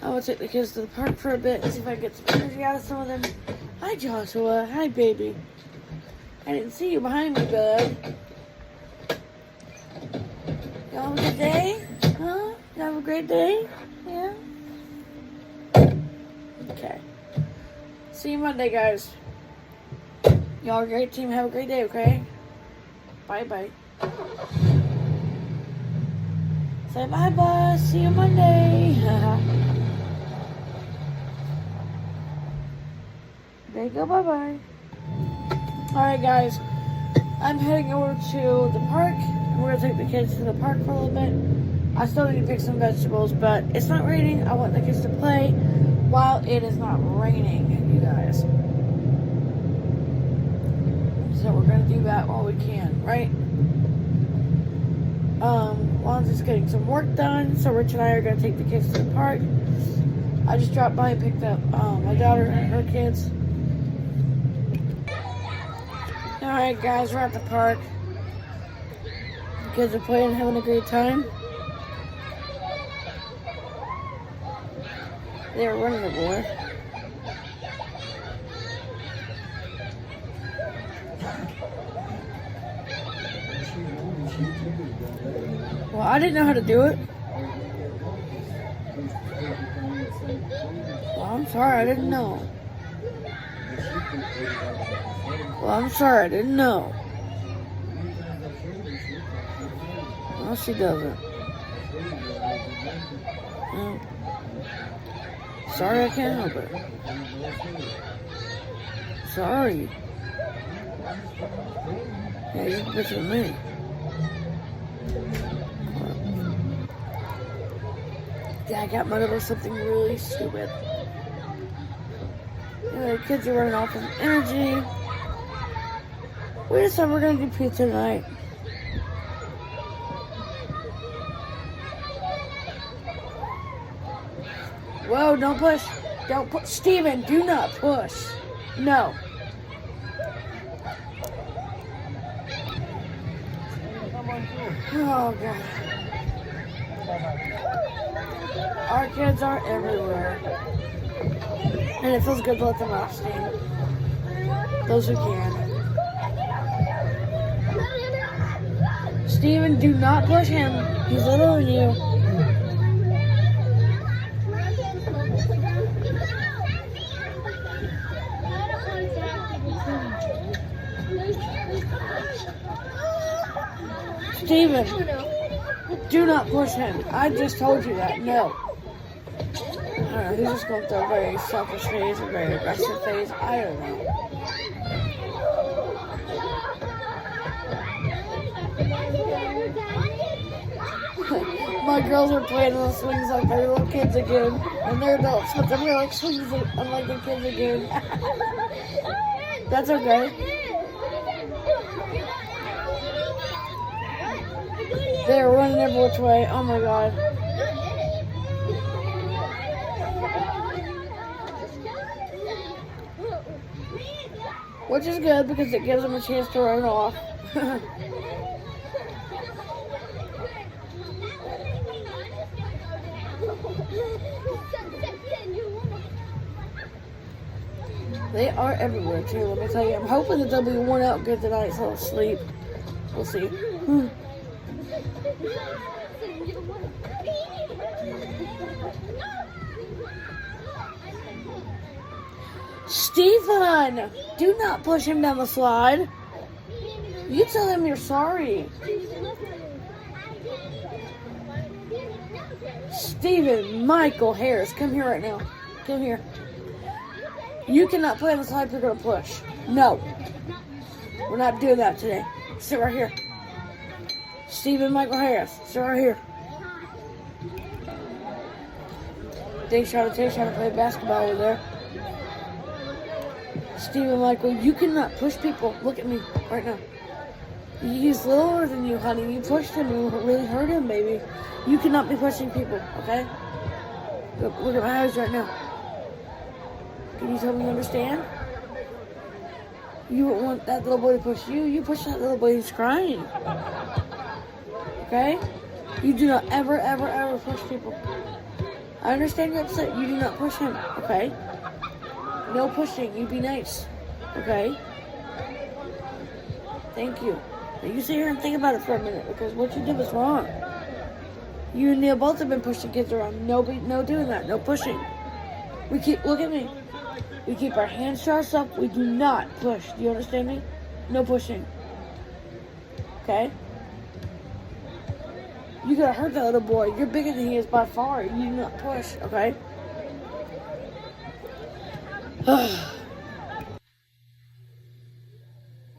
I will take the kids to the park for a bit and see if I can get some energy out of some of them. Hi, Joshua. Hi, baby. I didn't see you behind me, bud. You have a good day? Huh? You have a great day? Yeah? Okay. See you Monday, guys. Y'all are a great team. Have a great day, okay? Bye-bye. Say bye-bye. See you Monday. There you go, bye-bye. Alright, guys. I'm heading over to the park. We're going to take the kids to the park for a little bit. I still need to pick some vegetables, but it's not raining. I want the kids to play while it is not raining, you guys. So we're going to do that while we can, right? While I'm just getting some work done. So Rich and I are going to take the kids to the park. I just dropped by and picked up my daughter and her kids. Alright guys, we're at the park. The kids are playing and having a great time. They were running everywhere. Well, I didn't know how to do it. Well, I'm sorry, I didn't know. Well, I'm sorry, I didn't know. Well, she doesn't. Well, sorry, I can't help it. Sorry. Yeah, you're picking of me. Yeah, I got mad over something really stupid. Yeah, the kids are running off of energy. We decided we're gonna do pizza tonight. Whoa, don't push. Don't push. Steven, do not push. No. Oh, God. Our kids are everywhere. And it feels good to let them off steam. Those who can. Steven, do not push him. He's littler than you. Steven, do not push him. I just told you that. No. I don't know. He's just going through a very selfish phase, a very aggressive phase. I don't know. My girls are playing on the swings like they're little kids again. And they're adults, but they're like swings like they're kids again. That's okay. They're running every which way. Oh my God. Which is good because it gives them a chance to run off. They are everywhere too, let me tell you. I'm hoping that they'll be worn out good tonight so they'll sleep. We'll see. Stephen! Do not push him down the slide. You tell him you're sorry. Stephen Michael Harris, come here right now. Come here. You cannot play on the slide if you're going to push. No. We're not doing that today. Sit right here. Stephen Michael Harris. Sit right here. Tay trying to play basketball over there. Stephen Michael, you cannot push people. Look at me right now. He's littler than you, honey. You pushed him. You really hurt him, baby. You cannot be pushing people, okay? Look at my eyes right now. Can you tell me you understand? You wouldn't want that little boy to push you. You push that little boy who's crying. Okay? You do not ever, ever, ever push people. I understand you're upset. You do not push him, okay? No pushing. You be nice, okay? Thank you. Now you sit here and think about it for a minute, because what you did was wrong. You and Neil both have been pushing kids around. No doing that. No pushing. Look at me. We keep our hands crossed up. We do not push. Do you understand me? No pushing. Okay? You gotta hurt that little boy. You're bigger than he is by far. You do not push, okay? Hey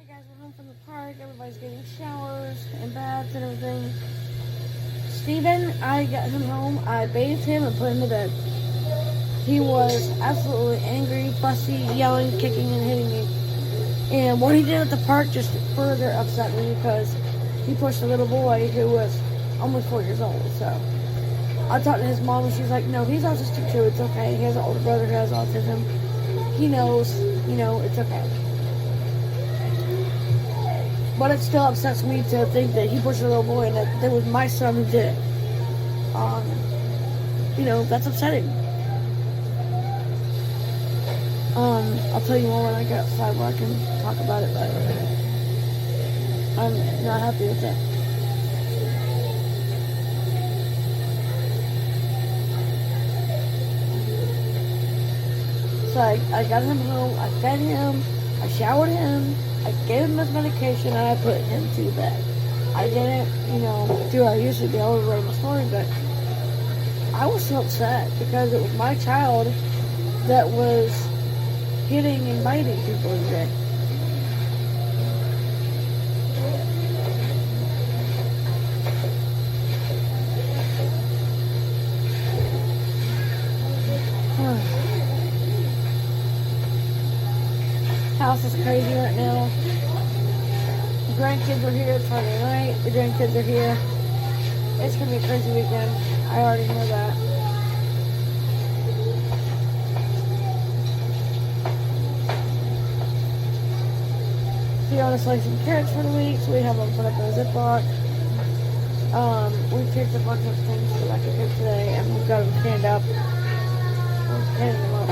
guys, we're home from the park. Everybody's getting showers and baths and everything. Steven, I got him home. I bathed him and put him to bed. He was absolutely angry, fussy, yelling, kicking, and hitting me. And what he did at the park just further upset me because he pushed a little boy who was almost 4 years old. So I talked to his mom and she's like, no, he's autistic too. It's okay. He has an older brother who has autism. He knows, it's okay. But it still upsets me to think that he pushed a little boy and that it was my son who did it. That's upsetting. I'll tell you more when I get outside where I can talk about it, but I'm not happy with it. So I got him home, I fed him, I showered him, I gave him his medication, and I put him to bed. I didn't, do what I usually do. I would write my story, but I was so upset because it was my child that was hitting and biting people today. House is crazy right now. The grandkids are here. It's Friday night. The grandkids are here. It's gonna be a crazy weekend. I already know that. Fiona slicing carrots for the week, so we have them put up in a Ziploc. We picked a bunch of things that I could cook today, and we've got them canned up. We're canning them up.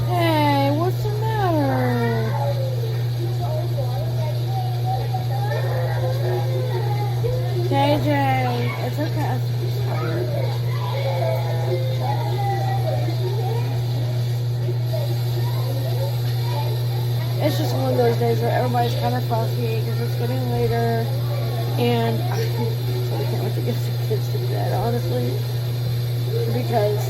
Hey, what's the matter? KJ, it's okay. It's just one of those days where everybody's kind of fussy because it's getting later, and I really can't wait to get the kids to bed, honestly, because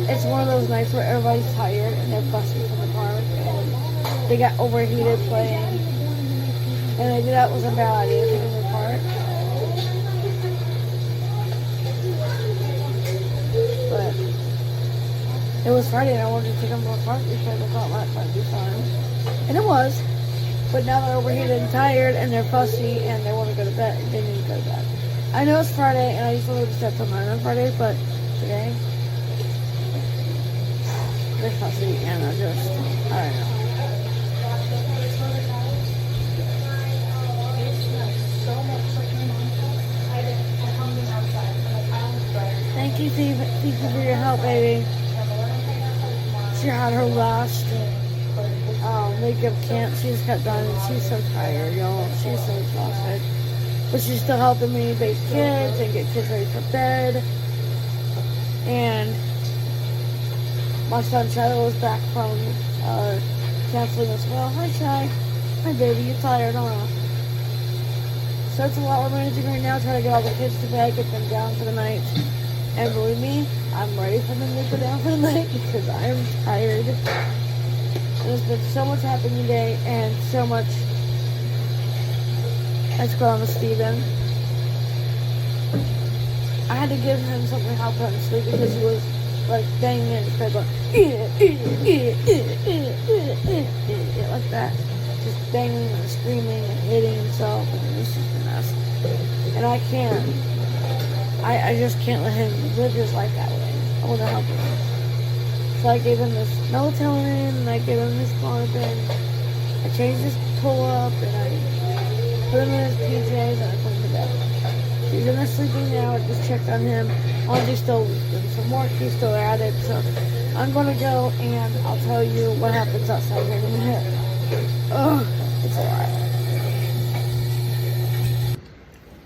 it's one of those nights where everybody's tired and they're fussy from the park, and they got overheated playing, and they knew that was a bad idea to in the park. But it was Friday and I wanted to take them to the park because I thought that might be fun. And it was. But now they're overheated and tired and they're fussy and they want to go to bed. They need to go to bed. I know it's Friday and I usually leave to start till 9 on Friday, but today they're fussy and I don't know. Thank you, Steve. Thank you for your help, baby. She had her last makeup camp. She just got done and she's so tired, y'all. She's so exhausted. But she's still helping me bake kids and get kids ready for bed. And my son Shiloh was back from counseling as well. Hi, Shy. Hi, baby. You tired, huh? So it's a lot we're managing right now, trying to get all the kids to bed, get them down for the night. And believe me, I'm ready for them to go down for the night because I am tired. There's been so much happening today and so much has gone on with Steven. I had to give him something to help him sleep because he was like banging in his bed going like that. Just banging and screaming and hitting himself, and it was just a mess. And I can't. I just can't let him live his life that way. I want to help him. So I gave him this melatonin, and I gave him this carbon. I changed his pull-up, and I put him in his PJs, and I put him to bed. He's in there sleeping now. I just checked on him. He's still doing some work. He's still at it. So I'm going to go, and I'll tell you what happens outside here in a minute. Ugh, it's a lot.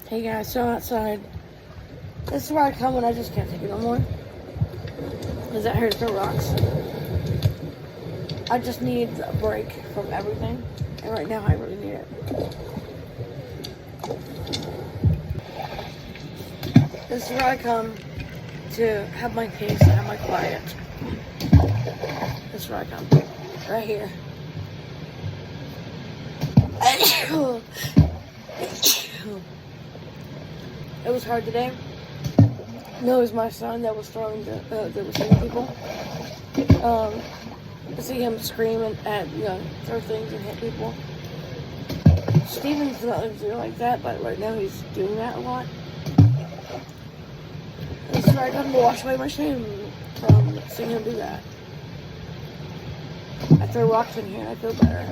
Hey guys, so outside. This is where I come when I just can't take it no more. Because that hurts the rocks. I just need a break from everything. And right now I really need it. This is where I come to have my peace and have my quiet. This is where I come. Right here. It was hard today. No, it was my son that was throwing that was hitting people. I see him screaming at, throw things and hit people. Steven's not like that, but right now he's doing that a lot. This is where I come to wash away my shame from seeing him do that. I throw rocks in here and I feel better.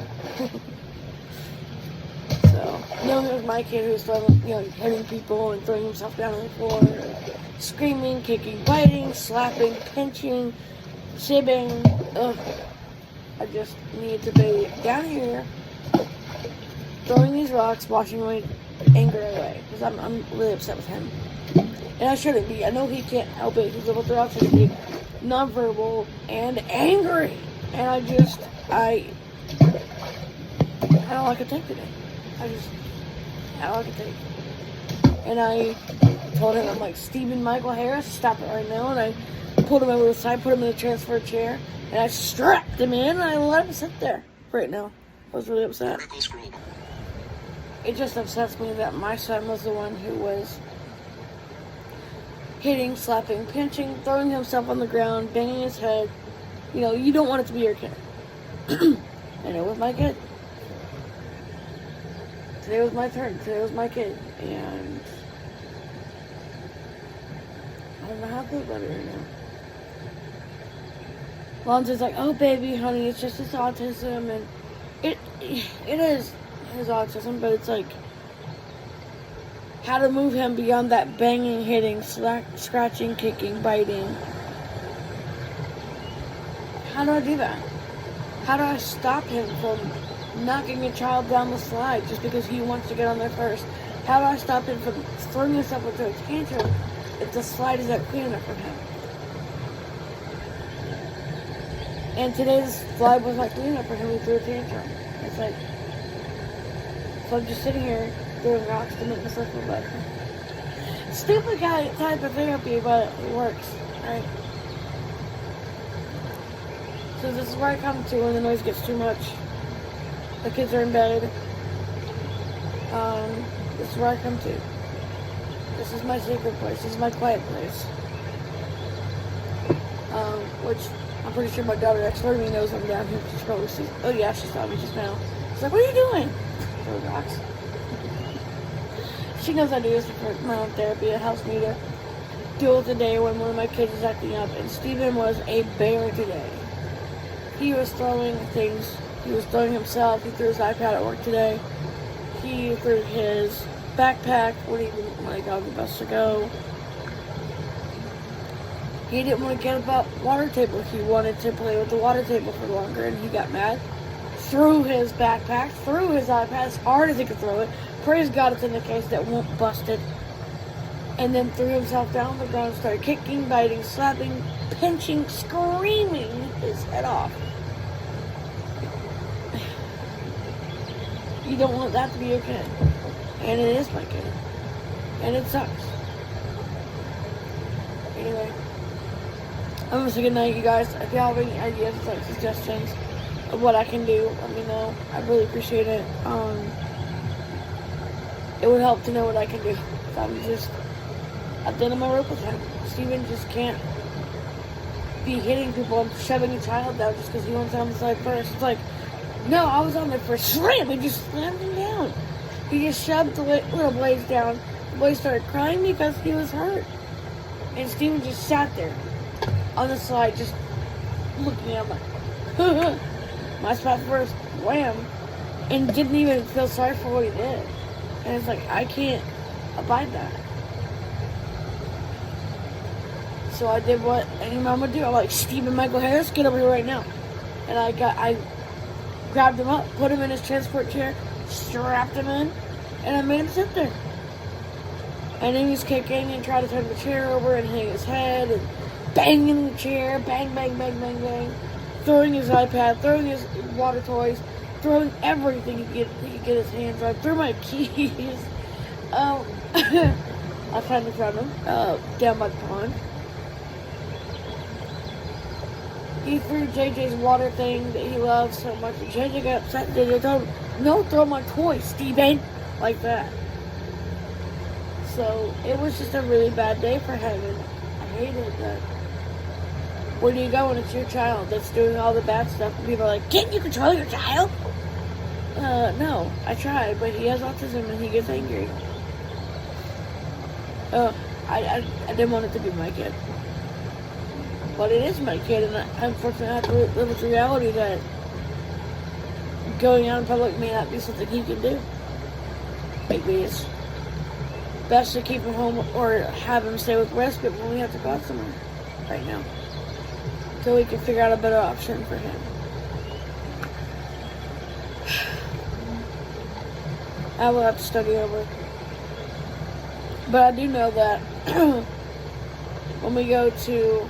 So, it was my kid who was throwing, hitting people and throwing himself down on the floor, screaming, kicking, biting, slapping, pinching, shibbing. Ugh. I just need to be down here, throwing these rocks, washing my anger away, because I'm really upset with him. And I shouldn't be. I know he can't help it. He's able to throw rocks and be nonverbal and angry. And I don't like a take today. I don't like a take. And I told him, I'm like, Stephen Michael Harris, stop it right now. And I pulled him over to the side, put him in the transfer chair, and I strapped him in, and I let him sit there right now. I was really upset. It just upsets me that my son was the one who was hitting, slapping, pinching, throwing himself on the ground, banging his head. You don't want it to be your kid. And it was my kid. Today was my turn. Today was my kid. And I don't know how to feel about it right now. Lonzo's like, oh baby, honey, it's just his autism. And it is his autism, but it's like how to move him beyond that banging, hitting, scratching, kicking, biting. How do I do that? How do I stop him from knocking a child down the slide just because he wants to get on there first? How do I stop him from throwing himself into a tantrum if the slide is not clean enough for him? And today's slide was not clean enough for him to throw a tantrum. It's like, so I'm just sitting here throwing rocks to make myself feel better. Stupid type of therapy, but it works, right? So this is where I come to when the noise gets too much. The kids are in bed. This is where I come to. This is my sacred place. This is my quiet place. Which I'm pretty sure my daughter next door to me knows I'm down here. She's probably sees. Oh yeah, she saw me just now. She's like, "What are you doing?" Throw rocks. She knows I do this for my own therapy. It helps me to deal with the day when one of my kids is acting up. And Steven was a bear today. He was throwing things. He was throwing himself. He threw his iPad at work today. He threw his backpack when he got on the bus to go. He didn't want to get about water table. He wanted to play with the water table for longer, and he got mad. Threw his backpack, threw his iPad as hard as he could throw it. Praise God it's in the case that won't bust it. And then threw himself down on the ground, started kicking, biting, slapping, pinching, screaming his head off. You don't want that to be your kid. And it is my kid. And it sucks. I'm gonna say good night, you guys. If you have any ideas, like suggestions of what I can do, let me know. I really appreciate it. It would help to know what I can do. I'm just at the end of my rope with him. Steven just can't be hitting people and shoving a child down just because he wants to on the side first. It's like, no, I was on there first. Slam! He just slammed him down. He just shoved the little Blaze down. The Blaze started crying because he was hurt. And Steven just sat there on the side, just looking at him like, my spot first, wham, and didn't even feel sorry for what he did. And it's like, I can't abide that. So I did what any mom would do. I'm like, Stephen Michael Harris, get over here right now. And I grabbed him up, put him in his transport chair, strapped him in, and I made him sit there. And then he was kicking and tried to turn the chair over and hit his head and banging the chair, bang, bang, bang, bang, bang, throwing his iPad, throwing his water toys, throwing everything he could get his hands on. Threw my keys. I finally found him down by the pond. He threw JJ's water thing that he loves so much. JJ got upset. JJ told him, no, throw my toy, Steven. Like that. So it was just a really bad day for him. And I hated that. Where do you go when it's your child that's doing all the bad stuff? And people are like, can't you control your child? No, I tried, but he has autism and he gets angry. I didn't want it to be my kid. But it is my kid, and unfortunately I have to live with the reality that going out in public may not be something he can do. Maybe it's best to keep him home or have him stay with respite when we have to go out somewhere right now. Until we can figure out a better option for him. I will have to study over. But I do know that when we go to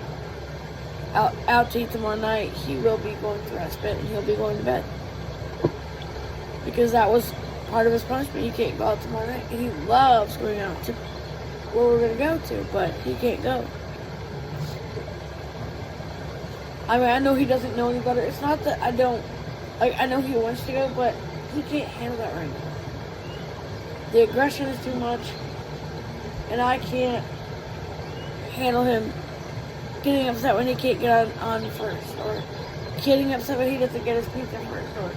out to eat tomorrow night, he will be going to respite and he'll be going to bed. Because that was part of his punishment. He can't go out tomorrow night. And he loves going out to where we're going to go to, but he can't go. I mean, I know he doesn't know any better. It's not that I don't, like, I know he wants to go, but he can't handle that right now. The aggression is too much, and I can't handle him getting upset when he can't get on first, or getting upset when he doesn't get his pizza first, or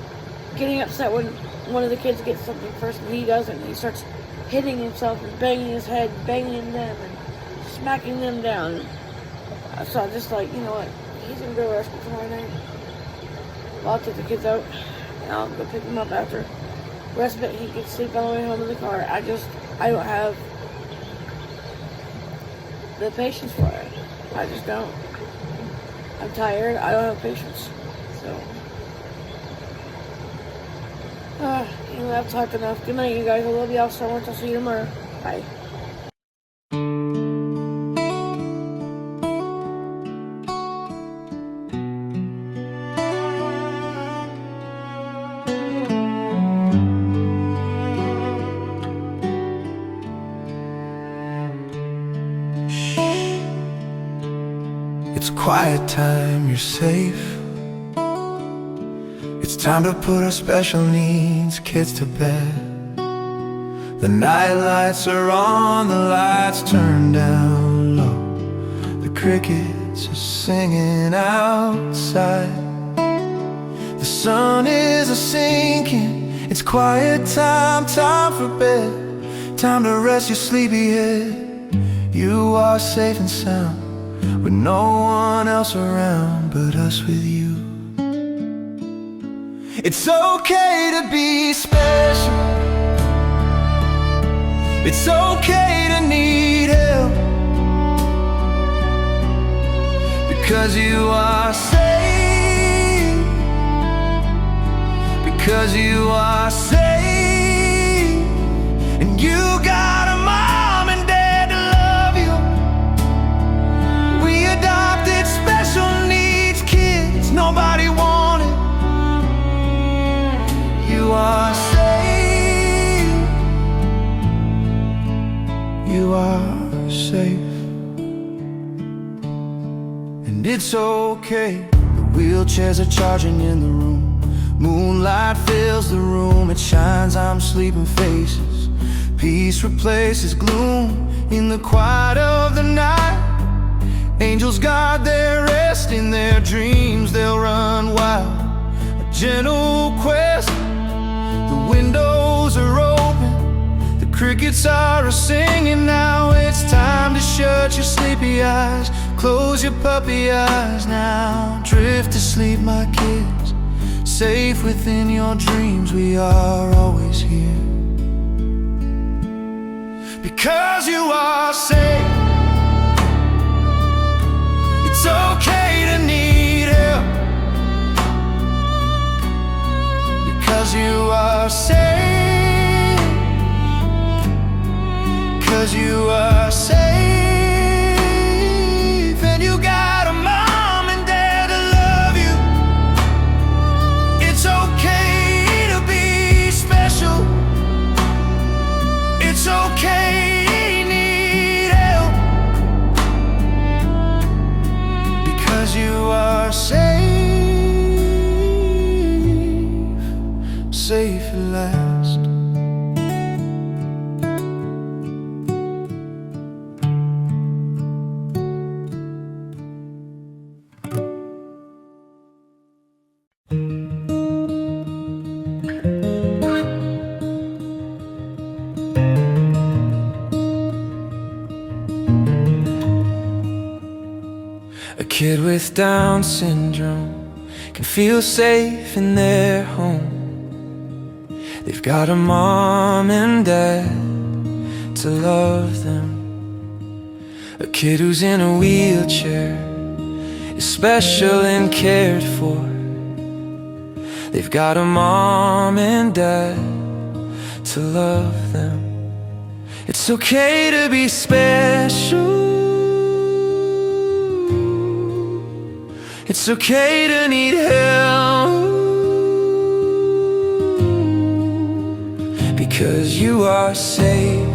getting upset when one of the kids gets something first and he doesn't. He starts hitting himself and banging his head, banging them, and smacking them down. So I'm just like, you know what? He's gonna go to respite tomorrow night. Well, I'll take the kids out and I'll go pick him up after respite. He can sleep on the way home in the car. I don't have the patience for it. I just don't. I'm tired. I don't have patience. So, anyway, I've talked enough. Good night, you guys. I love y'all so much. I'll see you tomorrow. Bye. It's quiet time, you're safe. It's time to put our special needs kids to bed. The night lights are on, the lights turn down low. The crickets are singing outside. The sun is a-sinking. It's quiet time, time for bed. Time to rest your sleepy head. You are safe and sound, with no one else around but us with you. It's okay to be special. It's okay to need help, because you are safe. Because you are safe. And you got a mom and dad to love you. We adopted special needs kids nobody wanted. You are safe. You are safe. And it's okay. The wheelchairs are charging in the room. Moonlight fills the room, it shines on sleeping faces. Peace replaces gloom in the quiet of the night. Angels guard their rest in their dreams, they'll run wild. A gentle quest, the windows are open, the crickets are singing now. It's time to shut your sleepy eyes, close your puppy eyes now. Drift to sleep, my kids, safe within your dreams. We are always here, because you are safe. It's okay to need help, because you are safe. Because you are safe, and you got a mom and dad to love you. It's okay to be special. It's okay. You are safe at last. A kid with Down syndrome can feel safe in their home. They've got a mom and dad to love them. A kid who's in a wheelchair is special and cared for. They've got a mom and dad to love them. It's okay to be special. It's okay to need help, because you are safe.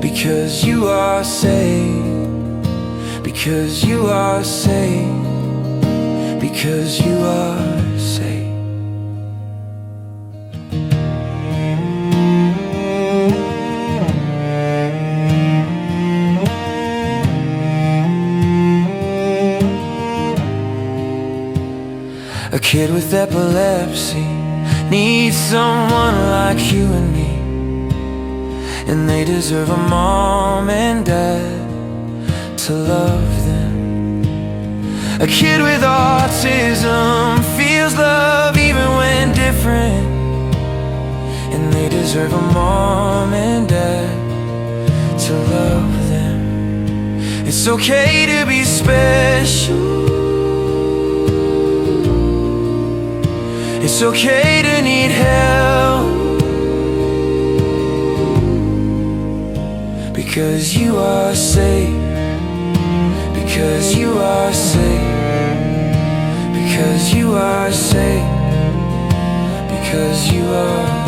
Because you are safe. Because you are safe. Because you are safe. A kid with epilepsy needs someone like you and me, and they deserve a mom and dad to love them. A kid with autism feels love even when different, and they deserve a mom and dad to love them. It's okay to be special. It's okay to need help, because you are safe. Because you are safe. Because you are safe. Because you are